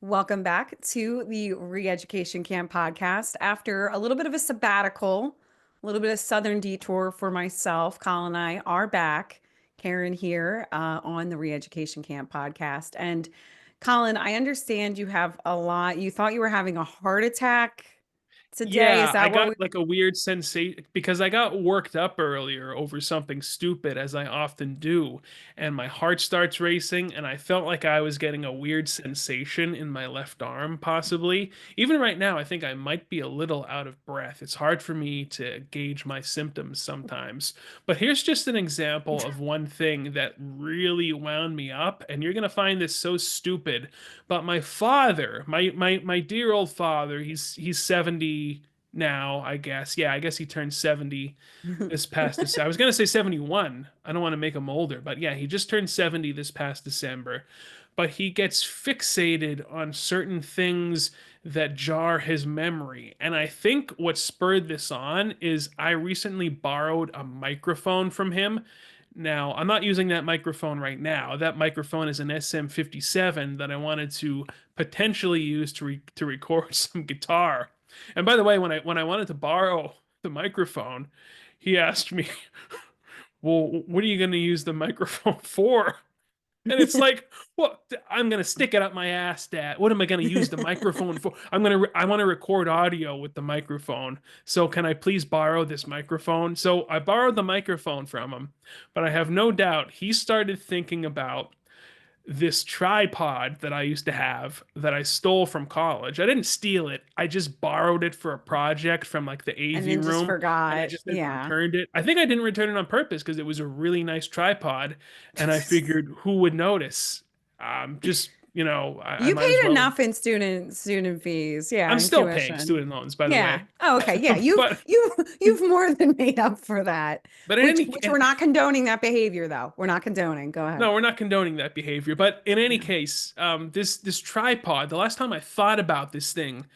Welcome back to the ReEducation Camp podcast. After a little bit of a sabbatical, a little bit of Southern detour for myself, Collin and I are back. Karen here on the ReEducation Camp podcast. And Collin, I understand you have a lot. You thought you were having a heart attack today. Is Yeah, I that what got we? like a weird sensation because I got worked up earlier over something stupid, as I often do, and my heart starts racing, and I felt like I was getting a weird sensation in my left arm, possibly. Even right now, I think I might be a little out of breath. It's hard for me to gauge my symptoms sometimes. But here's just an example of one thing that really wound me up, and you're gonna find this so stupid. But my father, my dear old father, he's 70 now, I guess. Yeah, I guess he turned 70 this past December. I was gonna say 71. I don't want to make him older, but yeah, he just turned 70 this past December. But he gets fixated on certain things that jar his memory. And I think what spurred this on is I recently borrowed a microphone from him. Now, I'm not using that microphone right now. That microphone is an SM57 that I wanted to potentially use to record some guitar. And by the way, when I wanted to borrow the microphone, he asked me, "Well, what are you going to use the microphone for?" And it's like, well, I'm gonna stick it up my ass, Dad. What am I gonna use the microphone for? I want to record audio with the microphone. So can I please borrow this microphone? So I borrowed the microphone from him, but I have no doubt he started thinking about this tripod that I used to have that I stole from college. I didn't steal it. I just borrowed it for a project from like the And AV then just room and I forgot. just never Yeah. returned it. I think I didn't return it on purpose because it was a really nice tripod and I figured who would notice? Just, I You might as paid well. enough in student fees, yeah, I'm and still paying tuition. student loans, by the Yeah. way. Oh, okay. Yeah. You've But you've you've more than made up for that. but in Which we're not condoning that behavior though. We're not condoning. Go ahead. no, we're not condoning that behavior. But in any Yeah. case, this tripod, the last time I thought about this thing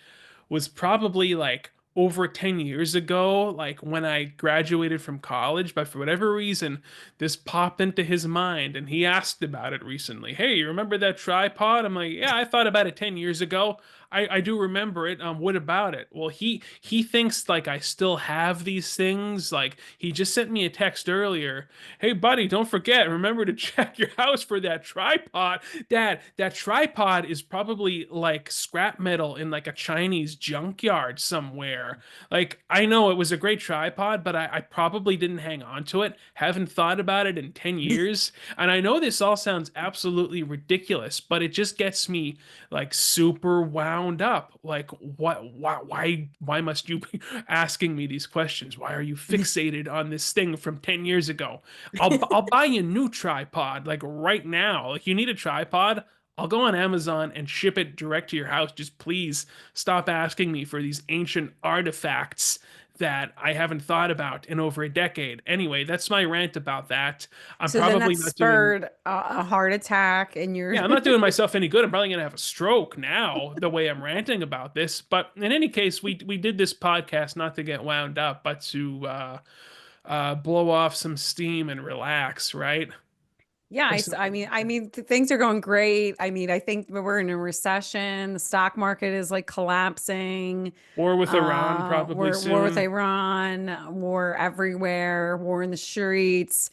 was probably like over 10 years ago, like when I graduated from college. But for whatever reason, this popped into his mind and he asked about it recently. Hey, you remember that tripod? I'm like, yeah, I thought about it 10 years ago. I do remember it. What about it? Well, he thinks like I still have these things. Like he just sent me a text earlier. Hey, buddy, don't forget, remember to check your house for that tripod. Dad, that tripod is probably like scrap metal in like a Chinese junkyard somewhere. Like, I know it was a great tripod, but I probably didn't hang on to it. Haven't thought about it in 10 years. And I know this all sounds absolutely ridiculous, but it just gets me like super wound up. Like, why must you be asking me these questions? Why are you fixated on this thing from 10 years ago? I'll buy you a new tripod like right now. Like you need a tripod, I'll go on Amazon and ship it direct to your house. Just please stop asking me for these ancient artifacts that I haven't thought about in over a decade. Anyway, that's my rant about that. I'm So then probably that not doing spurred a heart attack and you're Yeah, I'm not doing myself any good. I'm probably gonna have a stroke now, the way I'm ranting about this. But in any case, we did this podcast not to get wound up, but to blow off some steam and relax, right? yeah, Listen, things are going great. I mean, I think we're in a recession. The stock market is like collapsing. war with Iran probably War with soon. Iran, war everywhere, war in the streets.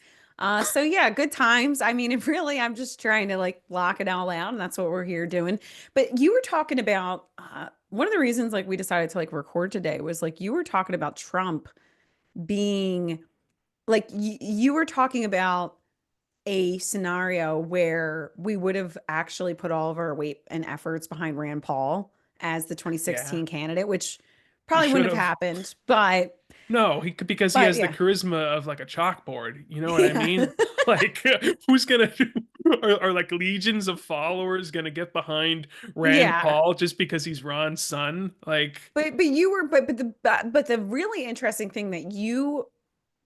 So yeah, good times. I mean, it really, I'm just trying to like block it all out, and that's what we're here doing. But you were talking about one of the reasons like we decided to like record today was like you were talking about Trump being like you were talking about a scenario where we would have actually put all of our weight and efforts behind Rand Paul as the Yeah, 2016 candidate, which we probably should wouldn't have have. happened. But Because he but has the yeah. charisma of like a chalkboard. You know what I Yeah. mean? Like, who's gonna are like legions of followers gonna get behind Rand Yeah. Paul just because he's Ron's son? Like, But you were but the really interesting thing that you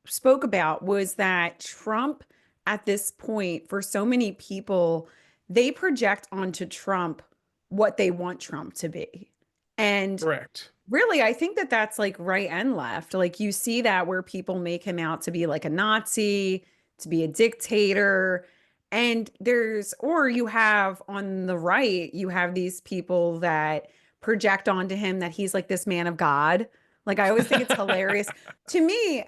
spoke about was that Trump at this point for so many people they project onto Trump what they want Trump to be. And correct. really, I think that that's like right and left. Like you see that where people make him out to be like a Nazi, to be a dictator. And or you have on the right, you have these people that project onto him that he's like this man of God. Like, I always think it's hilarious to me.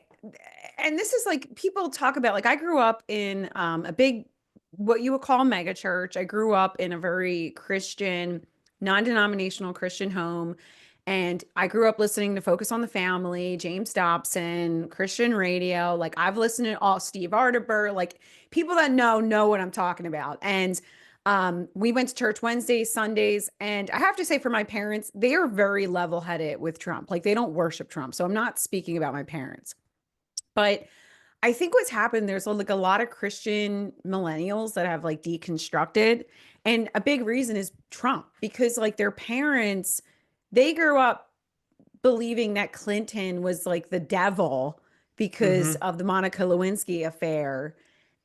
And this is like people talk about, like, I grew up in a big, what you would call mega church. I grew up in a very Christian, non-denominational Christian home. And I grew up listening to Focus on the Family, James Dobson, Christian radio. Like, I've listened to all Steve Arterburn, like people that know what I'm talking about. And we went to church Wednesdays, Sundays, and I have to say, for my parents, they are very level-headed with Trump. Like, they don't worship Trump. So I'm not speaking about my parents. But I think what's happened, there's like a lot of Christian millennials that have like deconstructed. And a big reason is Trump, because like their parents, they grew up believing that Clinton was like the devil because Hmm. of the Monica Lewinsky affair.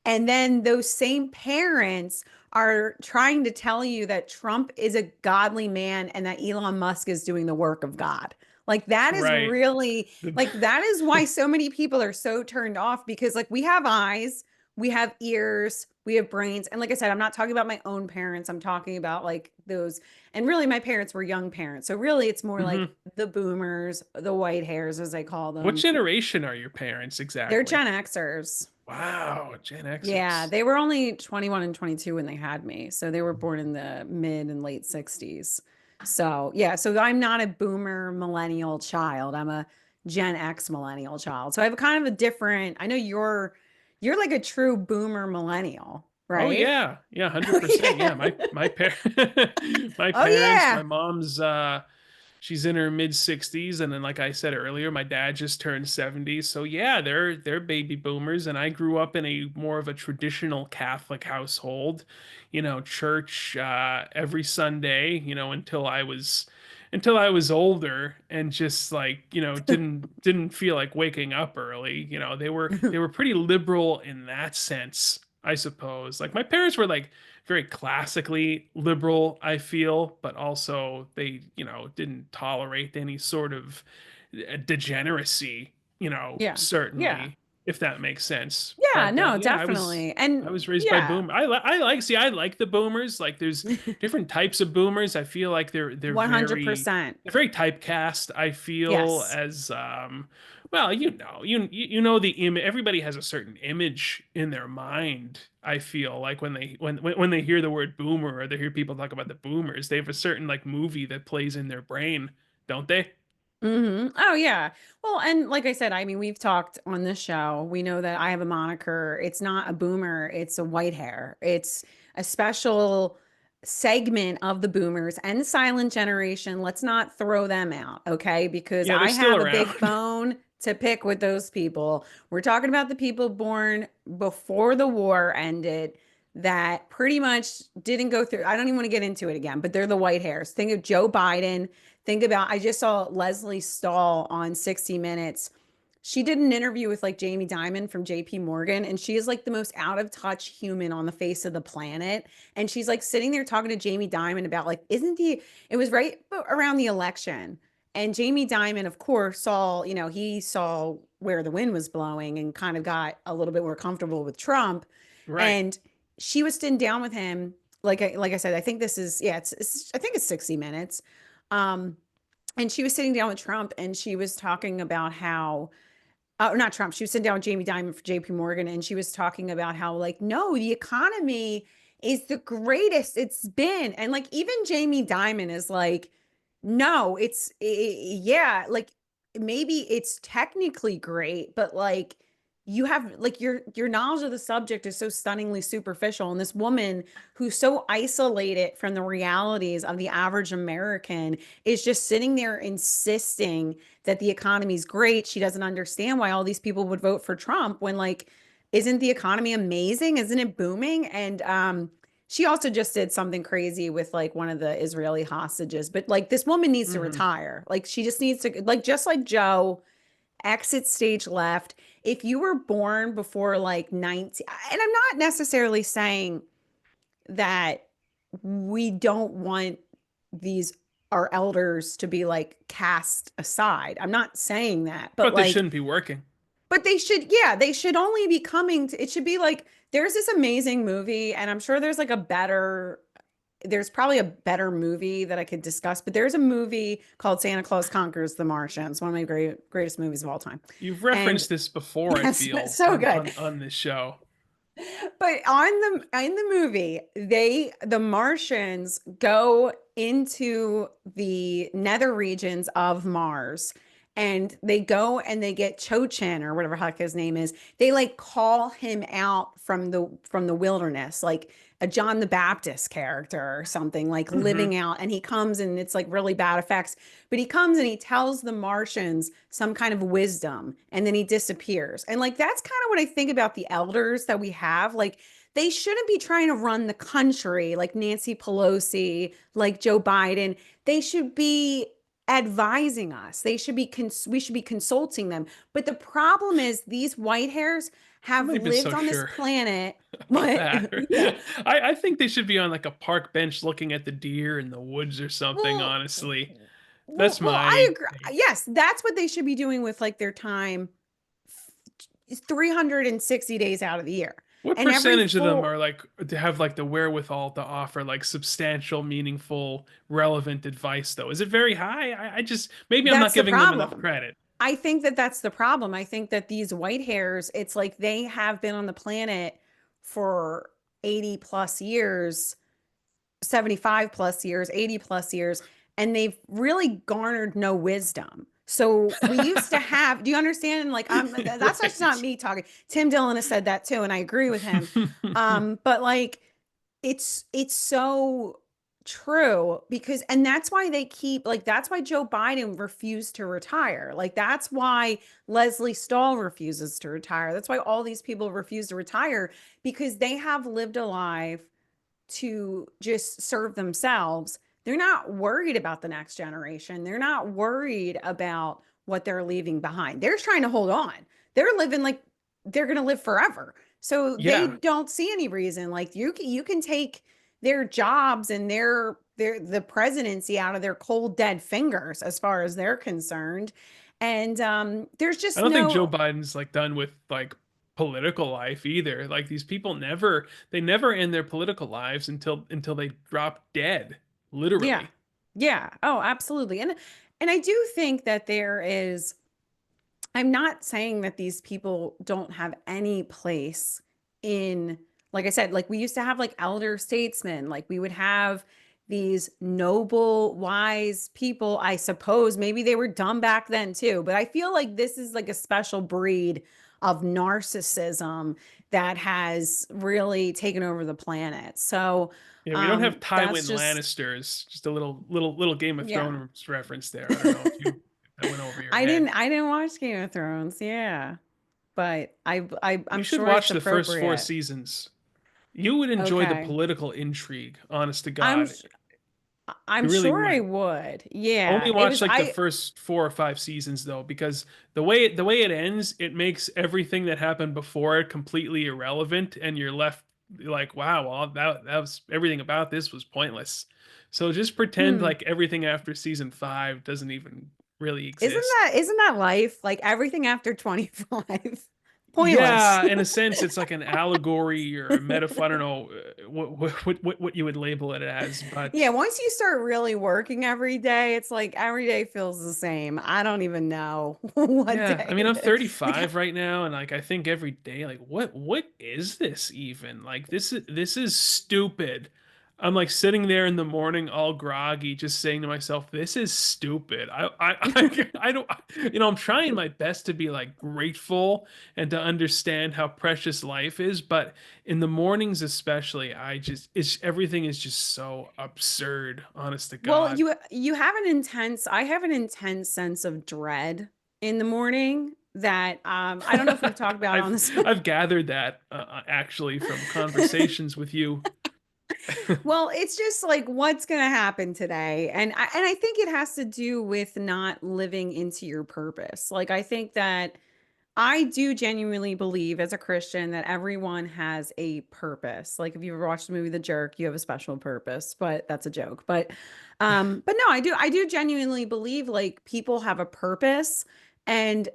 And then those same parents are trying to tell you that Trump is a godly man and that Elon Musk is doing the work of God. Like, that is Right. really, The- like, that is why so many people are so turned off, because like we have eyes, we have ears, we have brains. And like I said, I'm not talking about my own parents. I'm talking about like those, and really my parents were young parents. So really it's more like Mhm. the boomers, the white hairs as I call What them. generation are your parents They're exactly? Gen Xers. Wow, Gen Yeah, Xers. they were only 21 and 22 when they had me. So they were born in the mid and late 60s. So, yeah, so I'm not a boomer millennial child. I'm a Gen X millennial child. So I have a kind of a different, I know you're like a true boomer millennial, Oh right? yeah, yeah, Oh 100%. yeah. Yeah, my my Oh parents, yeah. my mom's she's in her mid 60s, and then like I said earlier, my dad just turned 70. So yeah, they're baby boomers, and I grew up in a more of a traditional Catholic household, church every Sunday, until I was older, and just like, didn't feel like waking up early. They were pretty liberal in that sense, I suppose. Like my parents were like very classically liberal, I feel, but also they, didn't tolerate any sort of degeneracy, Yeah. Yeah. certainly, if that makes sense. Yeah, But no, yeah, I was definitely. I And was raised by yeah. boom. I like the boomers. Like there's different types of boomers. I feel like they're very 100%. they're very typecast. I feel Yes. as well, you know the image. Everybody has a certain image in their mind. I feel like when they hear the word boomer, or they hear people talk about the boomers, they have a certain like movie that plays in their brain, don't they? Oh yeah. Well, and like I said, I mean, we've talked on this show. We know that I have a moniker. It's not a boomer, it's a white hair. It's a special segment of the boomers and the silent generation. Let's not throw them out, okay? Because Yeah, they're I still have a big around. bone to pick with those people. We're talking about the people born before the war ended that pretty much didn't go through. I don't even want to get into it again, but they're the white hairs. Think of Joe Biden. Think about, I just saw Leslie Stahl on 60 Minutes. She did an interview with like Jamie Dimon from JP Morgan, and she is like the most out of touch human on the face of the planet. And she's like sitting there talking to Jamie Dimon about like, it was right around the election. And Jamie Dimon, of course, he saw where the wind was blowing and kind of got a little bit more comfortable with Trump. Right. And she was sitting down with him. Like I said, I think this is, yeah, I think it's 60 Minutes. Um, and she was sitting down with Trump and she was talking about how, not Trump, she was sitting down with Jamie Dimon for JP Morgan and she was talking about how, like, no, the economy is the greatest it's been. And like, even Jamie Dimon is like, no, yeah, like maybe it's technically great, but like, you have like your knowledge of the subject is so stunningly superficial, and this woman who's so isolated from the realities of the average American is just sitting there insisting that the economy's great. She doesn't understand why all these people would vote for Trump when, like, isn't the economy amazing? Isn't it booming? And she also just did something crazy with like one of the Israeli hostages. But like, this woman needs to Hmm. retire. Like, she just needs to, like, just like Joe, exit stage left. If you were born before like 19, and I'm not necessarily saying that we don't want these our elders to be like cast aside. I'm not saying that, but But they like, shouldn't be working. But they should, yeah, they should only be coming to, it should be like, there's this amazing movie, and I'm sure there's like a better, there's probably a better movie that I could discuss, but there's a movie called Santa Claus Conquers the Martians, one of my greatest movies of all time. You've And referenced this before, I yes, feel, so good. on this show. But in the movie, the Martians go into the nether regions of Mars, and they go and they get Cho-Chen or whatever heck his name is. They like call him out from the wilderness, like a John the Baptist character or something, like Hmm. living out, and he comes and it's like really bad effects, but he comes and he tells the Martians some kind of wisdom, and then he disappears. And like that's kind of what I think about the elders that we have. Like they shouldn't be trying to run the country like Nancy Pelosi, like Joe Biden. They should be advising us. We should be consulting them. But the problem is these white hairs I'm have not even lived so on this sure planet. about What? that. Yeah. I think they should be on like a park bench looking at the deer in the woods or something, Well, honestly. That's I my agree. take. Yes, that's what they should be doing with like their time 360 days out of the year. What And every percentage of them four, are like to have like the wherewithal to offer like substantial, meaningful, relevant advice though? Is it very high? I just maybe I'm not that's the giving them enough problem. credit. I think that that's the problem. I think that these white hairs, it's like they have been on the planet for 80 plus years, 75 plus years, 80 plus years, and they've really garnered no wisdom. So we used to have, do you understand? Like that's just not Right. me talking. Tim Dillon has said that too, and I agree with him. But like it's so true because and that's why they keep like that's why Joe Biden refused to retire. Like that's why Leslie Stahl refuses to retire. That's why all these people refuse to retire because they have lived a life to just serve themselves. They're not worried about the next generation. They're not worried about what they're leaving behind. They're trying to hold on. They're living like they're going to live forever. So they Yeah. don't see any reason like you can take their jobs and their the presidency out of their cold dead fingers as far as they're concerned. And there's I just don't think Joe no Biden's like done with like political life either. Like these people never end their political lives until they drop dead, yeah. literally. Yeah. Oh, absolutely. And I do think that there is I'm not saying that these people don't have any place in, like I said, like we used to have like elder statesmen, like we would have these noble, wise people. I suppose maybe they were dumb back then too, but I feel like this is like a special breed of narcissism that has really taken over the planet. So, Yeah, we don't have that's Tywin just, Lannisters. Just a little Game of yeah. Thrones reference there. I don't know if that went over your head. I didn't watch Game of Thrones. Yeah. But You I'm should sure it's watch the first four appropriate. seasons. You would enjoy the Okay. political intrigue, honest to I'm God. I'm You really sure I would. would. Only Yeah. It watch was like the I first 4 or 5 seasons though, because the way it ends, it makes everything that happened before it completely irrelevant, and you're left like, wow, well that was everything about this was pointless. So just pretend hmm. like everything after season 5 doesn't even really Isn't exist. isn't that life? Like everything after 25. Pointless. Yeah, in a sense, it's like an allegory or a metaphor. I don't know what you would label it as, Yeah, but once you start really working every day, it's like every day feels the same. I don't even know what yeah, I day mean, I'm it is. Like 35 right now, and like I think every day, like, what is this even? Like, this is stupid. I'm like sitting there in the morning, all groggy, just saying to myself, "This is stupid." I don't, I'm trying my best to be like grateful and to understand how precious life is, but in the mornings especially, it's everything is just so absurd, honest to Well, God. you have an intense I have an intense sense of dread in the morning that I don't know if we've talked about on I've this. I've gathered that actually from conversations with you. Well, it's just like what's going to happen today. And I think it has to do with not living into your purpose. Like I think that I do genuinely believe as a Christian that everyone has a purpose. Like if you ever watched the movie The Jerk, you have a special purpose, but that's a joke. But no, I do genuinely believe like people have a purpose and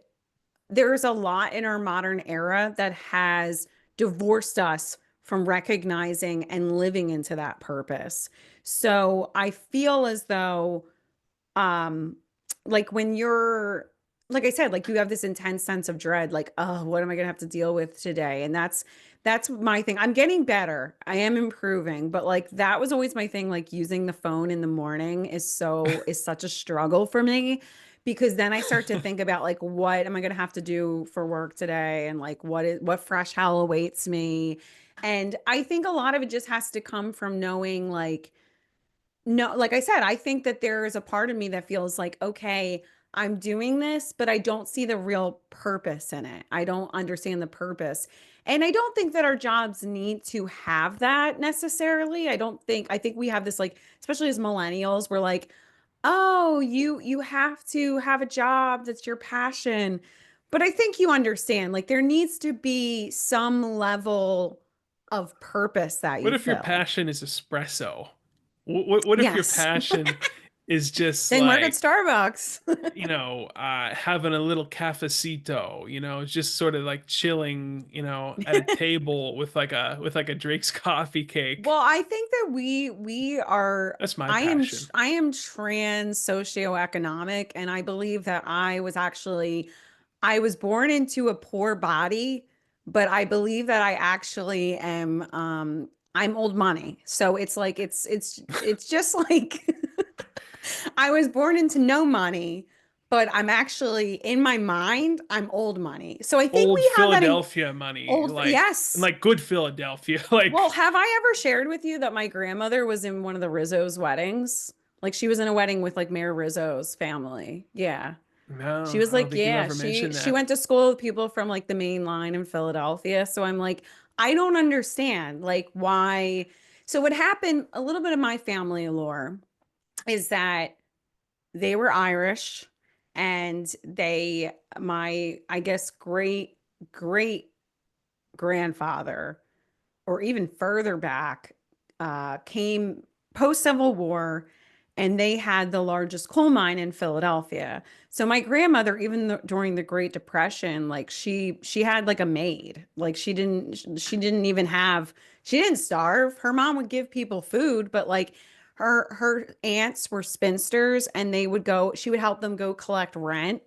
there's a lot in our modern era that has divorced us from recognizing and living into that purpose. So I feel as though um like when you're like I said, like you have this intense sense of dread, like, oh, what am I gonna have to deal with today? And that's my thing. I'm getting better. I am improving, but like that was always my thing. Like using the phone in the morning is such a struggle for me because then I start to think about like what am I gonna have to do for work today and like what fresh hell awaits me. And I think a lot of it just has to come from knowing like no, like I said, I think that there is a part of me that feels like, okay, I'm doing this, but I don't see the real purpose in it. I don't understand the purpose. And I don't think that our jobs need to have that necessarily. I think we have this like, especially as millennials, we're like, oh, you have to have a job that's your passion. But I think you understand, like there needs to be some level of purpose that What you if your fill. passion is espresso? What if your Yes. passion is just Then work at like, Starbucks. having a little cafecito, just sort of like chilling, at a table with like a Drake's coffee cake. Well, I think that we are That's my passion. I am trans socioeconomic and I believe that I was born into a poor body, but I believe that I actually am I'm old money. So it's like it's just like I was born into no money, but I'm actually in my mind, I'm old money. So I think Old we have that in Philadelphia money, old, yes. like good Philadelphia. Well, Like, have I ever shared with you that my grandmother was in one of the Rizzo's weddings? Like she was in a wedding with like Mayor Rizzo's family. Yeah. She no, was I don't like, think you yeah, ever mentioned she that. went to school with people from like the main line in Philadelphia. So I'm like, I don't understand like why. So what happened, a little bit of my family lore is that they were Irish and my, I guess, great grandfather or even further back, came post Civil War, and they had the largest coal mine in Philadelphia. So my grandmother, even during the Great Depression, like she had like a maid. Like she didn't even have she didn't starve. Her mom would give people food, but like her aunts were spinsters, and they would go. She would help them go collect rent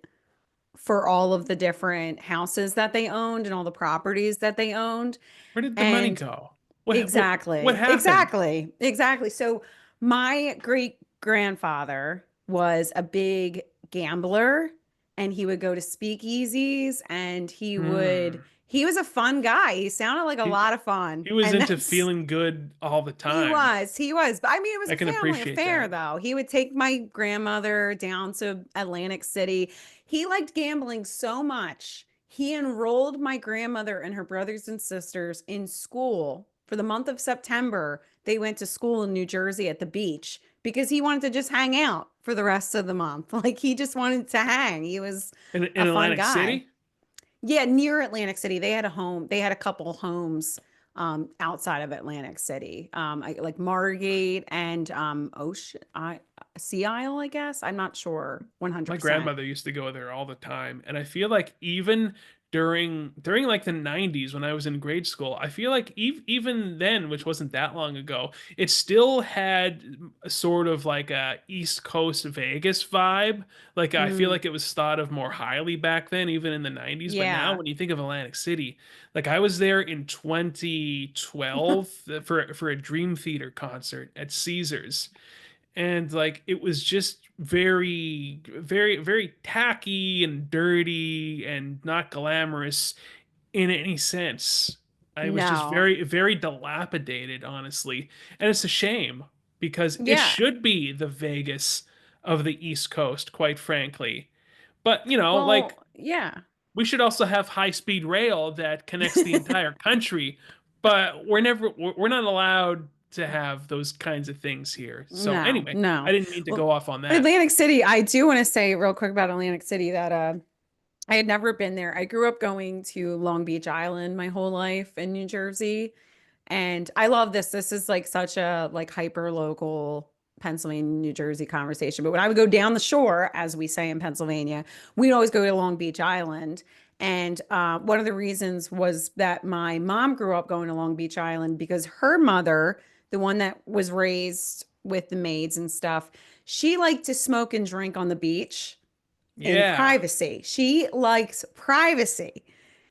for all of the different houses that they owned and all the properties that they owned. Where did the money And go? What exactly, happened? exactly, exactly. So my great grandfather was a big gambler and he would go to speakeasies and Hmm. he was a fun guy. He sounded like a He lot of fun. he was And into that's feeling good all the time. he was. But I mean, it was I a can family appreciate affair, that. though. He would take my grandmother down to Atlantic City. He liked gambling so much. He enrolled my grandmother and her brothers and sisters in school for the month of September. They went to school in New Jersey at the beach because he wanted to just hang out for the rest of the month. Like he just wanted to hang. He was In a fun Atlantic guy. City? Yeah, near Atlantic City. They had a home. They had a couple homes outside of Atlantic City, like Margate and Sea Isle, I guess. I'm not sure My 100%. grandmother used to go there all the time, and I feel like even during like the 90s when I was in grade school, I feel like even then, which wasn't that long ago, it still had a sort of like a East Coast Vegas vibe. Like I feel Mm, like it was thought of more highly back then, even in the 90s, but now yeah. when you think of Atlantic City, like I was there in 2012 for a Dream Theater concert at Caesars, and like it was just very tacky and dirty and not glamorous in any sense. I was just No. very dilapidated, honestly, and it's a shame because it Yeah. should be the Vegas of the East Coast, quite frankly. But like Well, yeah. we should also have high-speed rail that connects the entire country, but we're not allowed to have those kinds of things here. So No, anyway, I no. didn't mean to Well, go off on but that. Atlantic City, I do want to say real quick about Atlantic City that I had never been there. I grew up going to Long Beach Island my whole life in New Jersey. And I love this. This is like such a like hyper local Pennsylvania, New Jersey conversation. But when I would go down the shore, as we say in Pennsylvania, we'd always go to Long Beach Island. And one of the reasons was that my mom grew up going to Long Beach Island because her mother, the one that was raised with the maids and stuff, she liked to smoke and drink on the beach in Yeah. privacy. She likes privacy.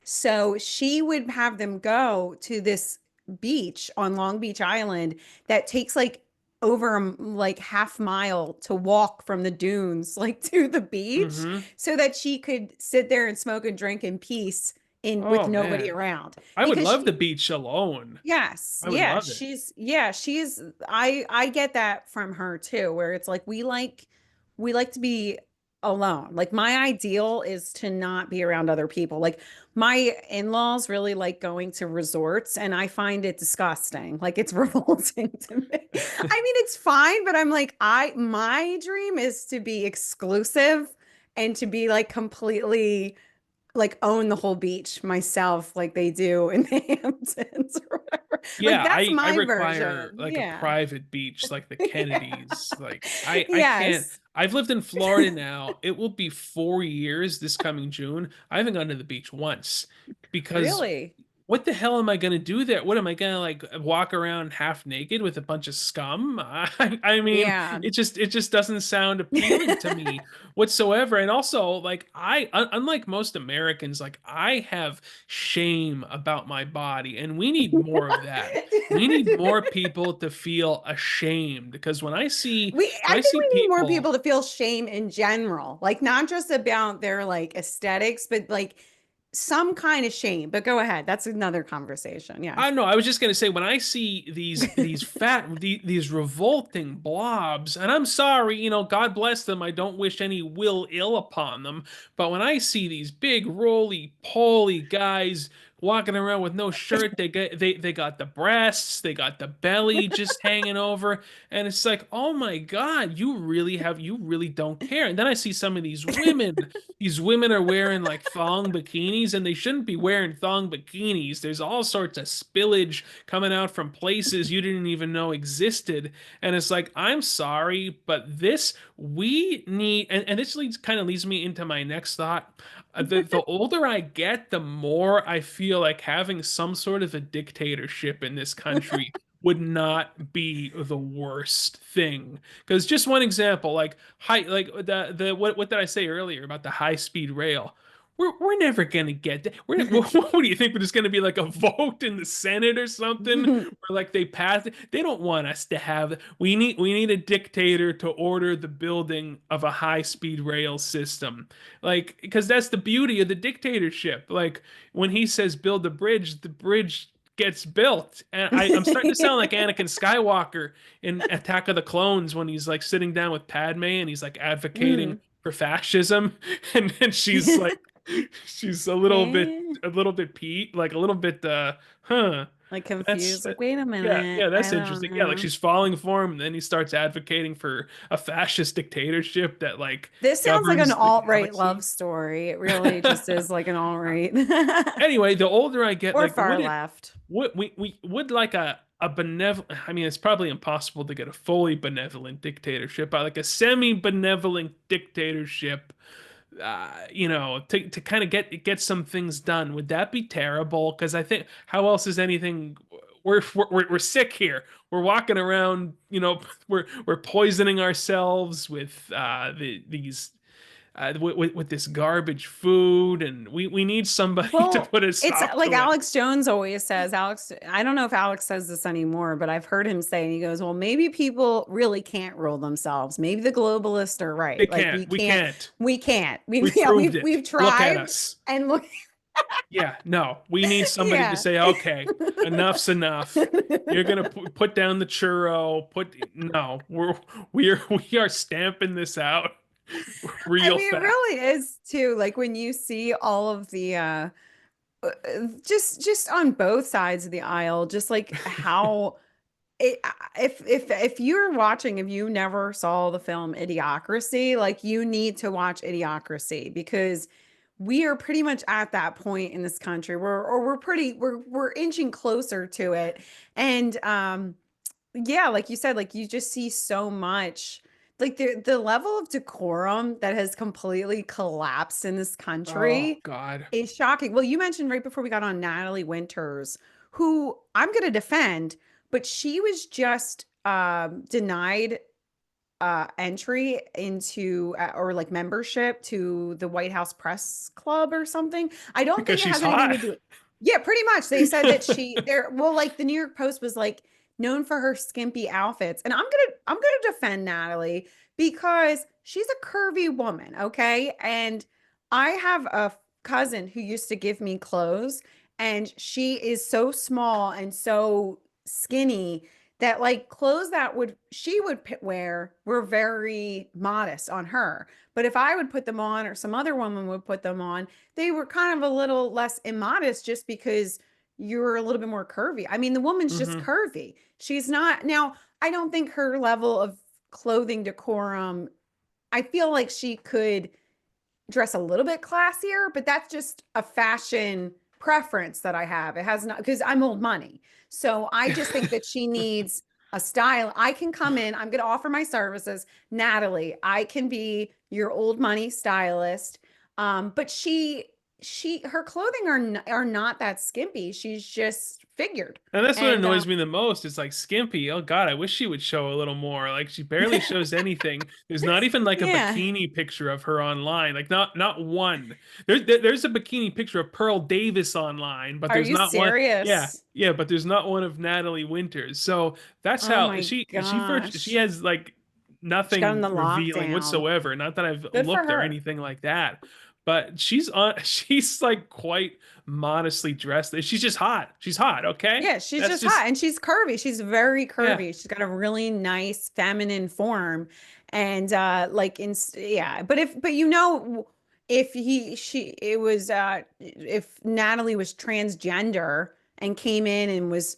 So she would have them go to this beach on Long Beach Island that takes like over like half mile to walk from the dunes like to the beach Mm-hmm. so that she could sit there and smoke and drink in peace in with Oh nobody man. around I would because love the she beach alone. yes, I would yeah, love it. she's I get that from her too, where it's like we like to be alone. Like my ideal is to not be around other people. Like my in-laws really like going to resorts and I find it disgusting. Like it's revolting to me. I mean, it's fine, but I'm like my dream is to be exclusive and to be like completely like own the whole beach myself like they do in the Hamptons or whatever. Like Yeah, that's I my require version. like a Yeah. private beach like the Yeah. Kennedys. Like I can't. Yes. I've lived in Florida now. It will be 4 years this coming June. I haven't gone to the beach once because Really? what the hell am I gonna do there? What am I gonna like walk around half naked with a bunch of scum? I mean, Yeah. it just doesn't sound appealing to me whatsoever. And also, like unlike most Americans, like I have shame about my body, and we need more of that. We need more people to feel ashamed because I when I think see we need more people. people to feel shame in general. Like not just about their like aesthetics, but like some kind of shame. But go ahead. That's another conversation. Yeah. I don't know. I was just gonna say when I see these revolting blobs, and I'm sorry, God bless them. I don't wish any will ill upon them. But when I see these big roly poly guys walking around with no shirt, they got the breasts, they got the belly just hanging over, and it's like, oh my God, you really don't care. And then I see some of these women. These women are wearing like thong bikinis and they shouldn't be wearing thong bikinis. There's all sorts of spillage coming out from places you didn't even know existed. And it's like, I'm sorry, but we need, and this kind of leads me into my next thought. The older I get, the more I feel like having some sort of a dictatorship in this country would not be the worst thing. Because just one example, like like the what did I say earlier about the high speed rail? We're never gonna get that. What do you think? There's gonna be like a vote in the Senate or something, or like they pass it. They don't want us to have. We need a dictator to order the building of a high speed rail system, like because that's the beauty of the dictatorship. Like when he says build the bridge gets built. And I'm starting to sound like Anakin Skywalker in Attack of the Clones when he's like sitting down with Padme and he's like advocating Mm. for fascism, and then she's Eh, a little bit like a little bit huh. like That's confused. Like, wait a yeah, minute. yeah, I that's don't interesting. Yeah, like know. she's falling for him, and then he starts advocating for a fascist dictatorship that like This sounds like an governs the alt-right love galaxy. story. It really just is like an alt-right. Anyway, the older I get, Or like, far left. would we would like a benevolent? I mean, it's probably impossible to get a fully benevolent dictatorship, but like a semi-benevolent dictatorship, to kind of get some things done. Would that be terrible? Because I think how else is anything? We're sick here. We're walking around, we're poisoning ourselves with these with this garbage food, and we need somebody to Well, put a it's stop like to it. Alex Jones always says. Alex, I don't know if Alex says this anymore, but I've heard him say, and he goes, well, maybe people really can't rule themselves. Maybe the globalists are They right. Like can't. We can't. we can't. We've Yeah, proved it. we've Look at tried us. and look, Yeah, no, we need somebody to yeah. say, okay, enough's enough. You're gonna put down the churro. No, we are stamping this out I real mean, it fast. really is too. Like when you see all of the just on both sides of the aisle, just like how it, if you're watching, if you never saw the film Idiocracy, like you need to watch Idiocracy because we are pretty much at that point in this country. We're inching closer to it. And yeah, like you said, like you just see so much, like the level of decorum that has completely collapsed in this Oh country God. is shocking. Well, you mentioned right before we got on Natalie Winters, who I'm going to defend, but she was just denied entry into or like membership to the White House Press Club or something. I don't Because think it she's has anything hot. to do with, yeah, pretty much. They said that she there well, like the New York Post was like known for her skimpy outfits. And I'm gonna defend Natalie because she's a curvy woman, okay? And I have a cousin who used to give me clothes, and she is so small and so skinny that like clothes that would she would wear were very modest on her. But if I would put them on or some other woman would put them on, they were kind of a little less immodest just because you're a little bit more curvy. I mean, the woman's just Hmm. curvy. She's not now, I don't think her level of clothing decorum, I feel like she could dress a little bit classier, but that's just a fashion preference that I have. It has not, because I'm old money. So I just think that she needs a style. I can come in, I'm going to offer my services. Natalie, I can be your old money stylist. But her clothing are not that skimpy. She's just figured. And that's what And annoys me the most. It's like skimpy. Oh God, I wish she would show a little more. Like she barely shows anything. There's not even like a yeah. bikini picture of her online. Like not one. There's a bikini picture of Pearl Davis online, but Are there's you not one. Yeah, serious? yeah, but there's not one of Natalie Winters. So that's Oh how my she gosh. has like She got in nothing the revealing lockdown. whatsoever. Not that I've Good for looked or her. anything like that. But she's on she's like quite modestly dressed. She's just hot. She's hot, okay? Yeah, she's That's just hot just and she's curvy. She's very yeah. curvy. She's got a really nice feminine form. And like in yeah, but if it was if Natalie was transgender and came in and was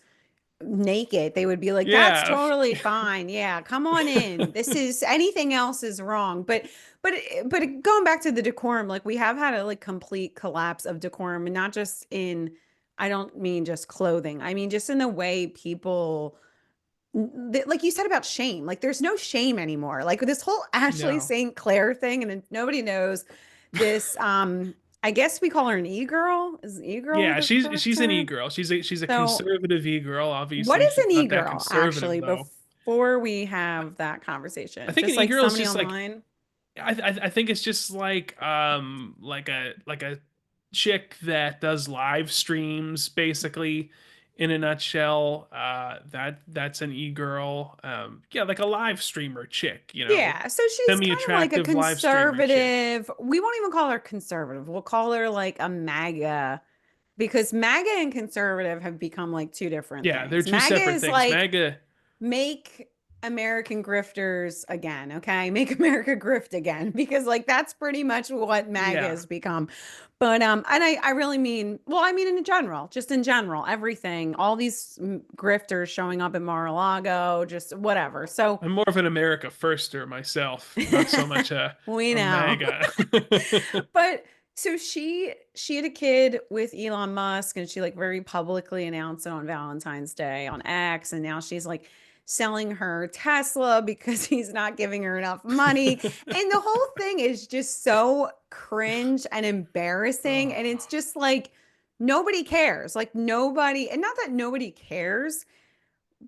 naked, they would be like, that's Yeah. totally fine. Yeah, come on in. This is anything else is wrong. But going back to the decorum, like we have had a like complete collapse of decorum, and not just in, I don't mean just clothing. I mean just in the way people, like you said about shame, like there's no shame anymore. Like this whole Ashley No. St. Clair thing, and then nobody knows this. I guess we call her an e-girl. Is e-girl Yeah, the correct she's an term? e-girl. She's a So conservative e-girl. what Obviously, is she's an not that e-girl, conservative actually, though. before we have that I conversation? think an Just like e-girl is somebody just like online? I think it's just like a chick that does live streams basically in a nutshell. That's an e-girl. Yeah, like a live streamer chick, Yeah, so she's kind of like a semi-attractive live streamer chick. conservative. We won't even call her conservative. We'll call her like a MAGA, because MAGA and conservative have become like two different Yeah, they're things. two MAGA separate is things. like MAGA. make American grifters again, okay? Make America grift again, because like that's pretty much what MAGA Yeah. has become. But and I really mean, well, I mean in general, just in general, everything, all these grifters showing up in Mar-a-Lago, just whatever. So I'm more of an America firster myself, not so much we a know. MAGA. But so she had a kid with Elon Musk, and she like very publicly announced it on Valentine's Day on X, and now she's like selling her Tesla because he's not giving her enough money. And the whole thing is just so cringe and embarrassing, and it's Oh, just like nobody cares. Like nobody, and not that nobody cares,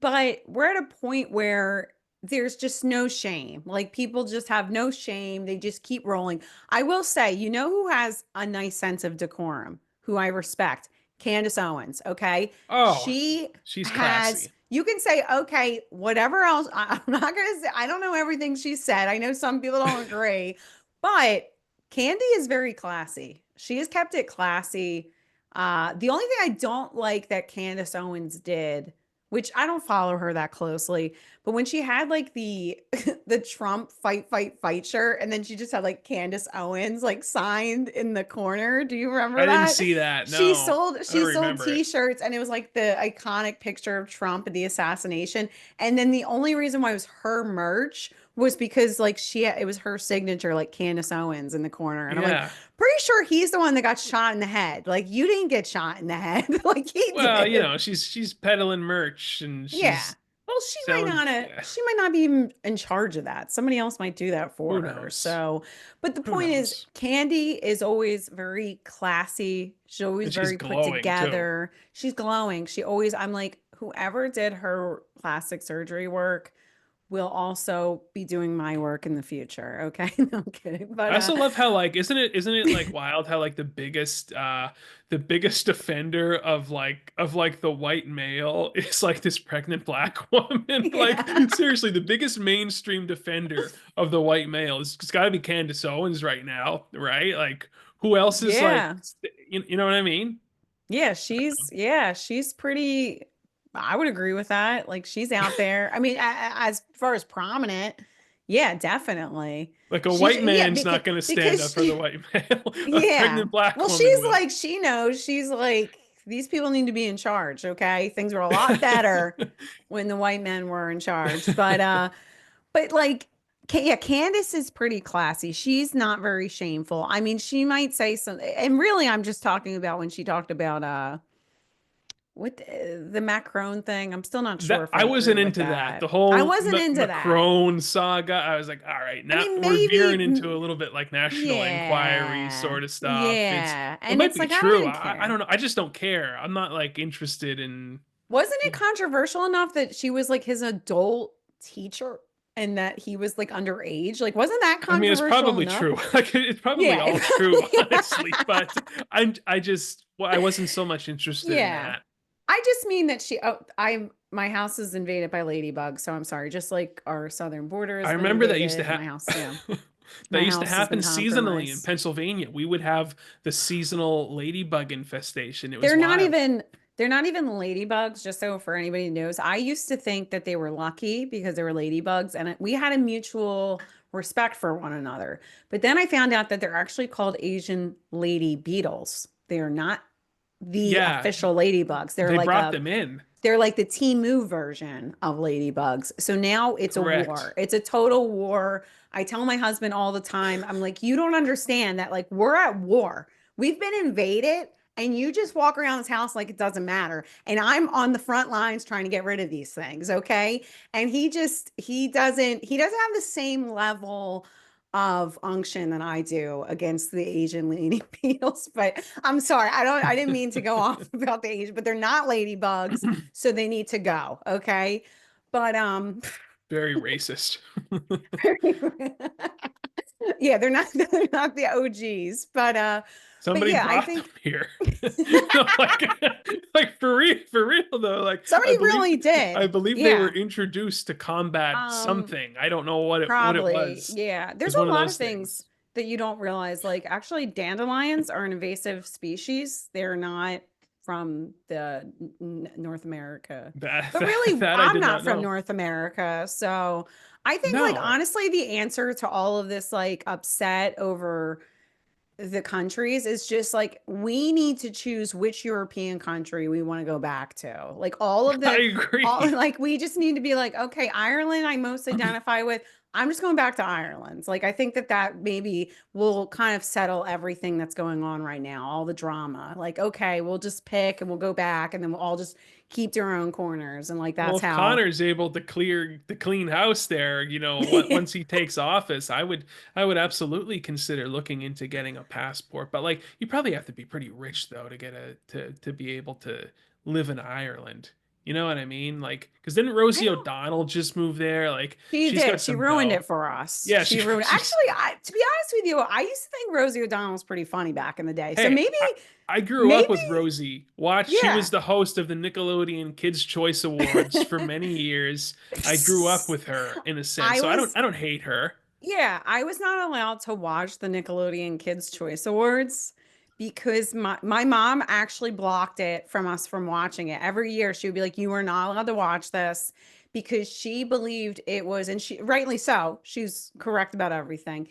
but we're at a point where there's just no shame. Like people just have no shame. They just keep rolling. I will say, you know who has a nice sense of decorum, who I respect? Candace Owens. Okay. oh, She she's has, classy. you can say, okay, whatever else. I'm not going to say, I don't know everything she said. I know some people don't agree, but Candy is very classy. She has kept it classy. The only thing I don't like that Candace Owens did, which I don't follow her that closely, but when she had like the the Trump fight fight fight shirt, and then she just had like Candace Owens like signed in the corner. Do you remember I didn't that? see that. She No, sold I don't she sold remember it. t-shirts, and it was like the iconic picture of Trump and the assassination. And then the only reason why it was her merch was because like it was her signature, like Candace Owens in the corner. And I'm like, Yeah. pretty sure he's the one that got shot in the head. Like you didn't get shot in the head, like he Well, did. she's peddling merch and Yeah. Well, Sound, she might not be even in charge of that. Somebody else might do that for who her. knows? So, but the Who point is, knows? Candy is always very classy. She's always And she's very put glowing too. together. She's glowing. She always, I'm like, whoever did her plastic surgery work will also be doing my work in the future. Okay. No, I'm kidding. I also love how like isn't it like wild how like the biggest offender of like the white male is like this pregnant black woman. Like yeah. seriously, the biggest mainstream defender of the white male is it's got to be Candace Owens right now, right? Like who else is like Yeah. you know what I mean? Yeah, she's pretty, I would agree with that. Like she's out there. I mean, as far as prominent, yeah, definitely. Like a white Yeah, man's not going to stand up because for the she white male. A yeah. pregnant black Well, woman she's will. like she knows. She's like these people need to be in charge, okay? Things were a lot better when the white men were in charge. But like yeah, Candace is pretty classy. She's not very shameful. I mean, she might say something, and really I'm just talking about when she talked about with the Macron thing. I'm still not sure That if I I agree wasn't with into that. The that. I whole wasn't into that. Macron saga. I was like, all right, I now mean, we're veering into a maybe, little bit like National Enquiry yeah, sort of stuff. yeah. It And might it's be like, I true. didn't I care. don't know. I just don't care. I'm not like interested in. Wasn't it controversial enough that she was like his adult teacher and that he was like underage? Like, wasn't that I mean, it's controversial probably enough? true. Like it's probably Yeah, all true, honestly. But I just well, I wasn't so much interested in yeah. that. I just mean that my house is invaded by ladybugs, so I'm sorry. Just like our southern border has I been remember that used to invaded, have my house, yeah, that my used to house has happen been seasonally in compromised. Pennsylvania. We would have the seasonal ladybug infestation. It was They're not wild. even they're not even ladybugs, just so for anybody who knows. I used to think that they were lucky because they were ladybugs and we had a mutual respect for one another. But then I found out that they're actually called Asian lady beetles. They are not the Yeah, official ladybugs. they brought them in. They're like the Temu version of ladybugs. So now it's a Correct. war. It's a total war. I tell my husband all the time, I'm like, you don't understand that like we're at war. We've been invaded and you just walk around this house like it doesn't matter. And I'm on the front lines trying to get rid of these things, okay? And he doesn't have the same level of unction than I do against the Asian lady beetles. But I'm sorry, I didn't mean to go off about the Asian, but they're not ladybugs, so they need to go. Okay. But Very racist. yeah, they're not the OGs. But Somebody yeah, I brought them think here. No, like for real though. Like somebody really I did. believe they were Yeah. introduced to combat Um, something. I don't know what it Probably. was. Yeah. It There's was one a of lot of those things things. that you don't realize. Like, actually, dandelions are an invasive species. They're not from the North America. That But really, that I I'm did not not from know. North America. So I think, like, No, honestly, the answer to all of this, like, upset over the countries is just like we need to choose which European country we want to go back to. Like I all agree. like we just need to be like, okay, Ireland I most identify with. I'm just going back to Ireland. Like I think that maybe will kind of settle everything that's going on right now, all the drama. Like, okay, we'll just pick and we'll go back and then we'll all just keep to our own corners. And like Well, that's if how Connor's able to clear the clean house there, you know, once he takes office, I would absolutely consider looking into getting a passport. But like, you probably have to be pretty rich though to get a to be able to live in Ireland. You know what I mean? Like, because didn't I Rosie don't O'Donnell just move there? Like, She she's did. got She some ruined dough. it for us. Yeah, She ruined it. she's. Actually, to be honest with you, I used to think Rosie O'Donnell was pretty funny back in the day. So Hey, maybe, I grew up maybe, with Rosie. Watch, she was yeah. the host of the Nickelodeon Kids Choice Awards for many years. I grew up with her in a sense, I so was, I don't hate her. yeah, I was not allowed to watch the Nickelodeon Kids Choice Awards because my mom actually blocked it from us from watching it. Every year she would be like, "You are not allowed to watch this," because she believed it was, and she rightly so. She's correct about everything.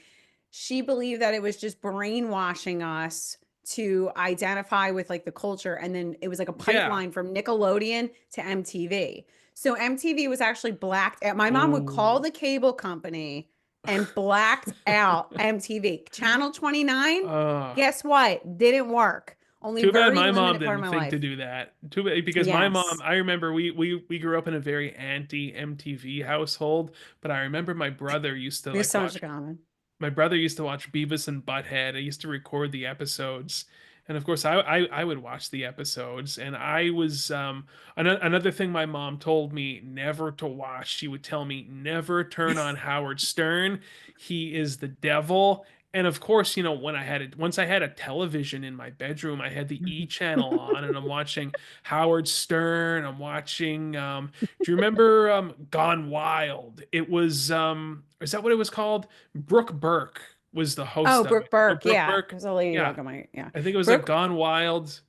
She believed that it was just brainwashing us to identify with like the culture, and then it was like a Yeah. pipeline from Nickelodeon to MTV. So MTV was actually blacked out. My mom would call Oh. the cable company and blacked out MTV. Channel 29, Uh, guess what? Didn't work. Only Too bad very my mom limited part of didn't my think to life. do that. Too bad because my mom, Yes. I remember we grew up in a very anti MTV household, but I remember We have so much in common. my brother used to watch Beavis and Butthead. I used to record the episodes. And of course, I would watch the episodes. And I was, another thing my mom told me never to watch. She would tell me, never turn on Howard Stern. He is the devil. And of course, when once I had a television in my bedroom, I had the E channel on and I'm watching Howard Stern. I'm watching, do you remember, Gone Wild? It was, is that what it was called? Brooke Burke was the Oh, host of it. Brooke Oh, Burke. Brooke Yeah. Burke. There's a ladybug Yeah, on my, yeah. I think it was like Brooke, Gone Wild with